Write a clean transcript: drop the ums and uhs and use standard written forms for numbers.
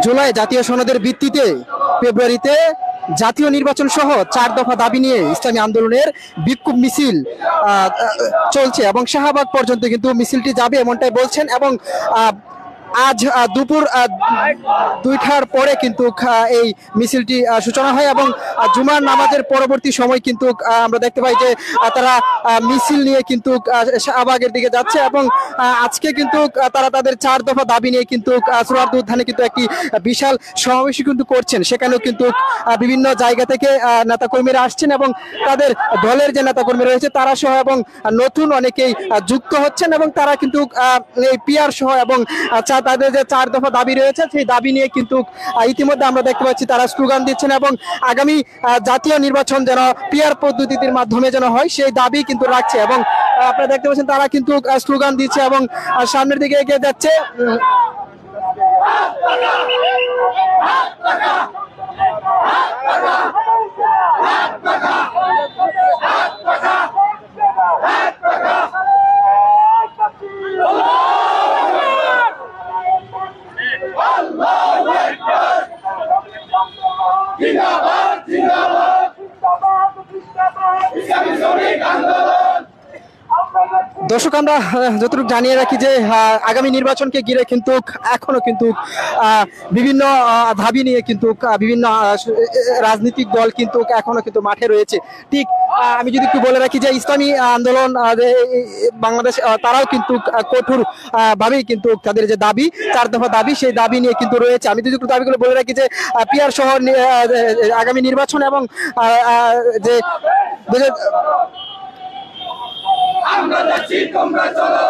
জুলাই জাতীয় সনদের ভিত্তিতে ফেব্রুয়ারিতে জাতীয় নির্বাচন সহ 4 দফা দাবি নিয়ে ইসলামী আন্দোলনের বিক্ষোভ মিছিল চলছে এবং শাহবাগ পর্যন্ত কিন্তু মিছিলটি যাবে এমনটাই বলছেন। এবং আজ দুপুর 2টার পরে কিন্তু এই মিছিলটি সূচনা হয় এবং জুমার নামাজের পরবর্তী সময় কিন্তু আমরা দেখতে পাই যে তারা মিছিল নিয়ে কিন্তু শাহবাগের দিকে যাচ্ছে এবং আজকে কিন্তু তারা তাদের 4 দফা দাবি নিয়ে কিন্তু সোহরাওয়ার্দী উদ্যানে কিন্তু একটি বিশাল সমাবেশ কিন্তু করছেন। সেখানেও কিন্তু বিভিন্ন জায়গা থেকে নেতাকর্মীরা আসছেন এবং তাদের দলের যে নেতাকর্মী রয়েছে তারা সহ এবং নতুন অনেকেই যুক্ত হচ্ছেন এবং তারা কিন্তু এই পিআর সহ এবং তাদের যে 4 দফা দাবি রয়েছে সেই দাবি নিয়ে কিন্তু ইতিমধ্যে আমরা দেখতে পাচ্ছি তারা স্লোগান দিচ্ছেন এবং আগামী জাতীয় নির্বাচন যেন পিআর পদ্ধতির মাধ্যমে যেন হয় সেই দাবি কিন্তু রাখছে। এবং আপনারা দেখতে পাচ্ছেন তারা কিন্তু স্লোগান দিচ্ছে এবং সামনের দিকে এগিয়ে যাচ্ছে। দর্শক, আমরা যতটুকু জানিয়ে রাখি যে আগামী নির্বাচনকে ঘিরে কিন্তু এখনো কিন্তু বিভিন্ন দাবি নিয়ে কিন্তু বিভিন্ন রাজনৈতিক দল কিন্তু এখনো কিন্তু মাঠে রয়েছে। ঠিক আমি যদি একটু বলে রাখি যে ইসলামী আন্দোলন বাংলাদেশ তারাও কিন্তু কঠোর ভাবেই কিন্তু তাদের যে দাবি 4 দফা দাবি সেই দাবি নিয়ে কিন্তু রয়েছে। আমি যদি একটু দাবিগুলো বলে রাখি যে পিআর সহ আগামী নির্বাচন এবং যে আমরা যাচ্ছি তোমরা চলো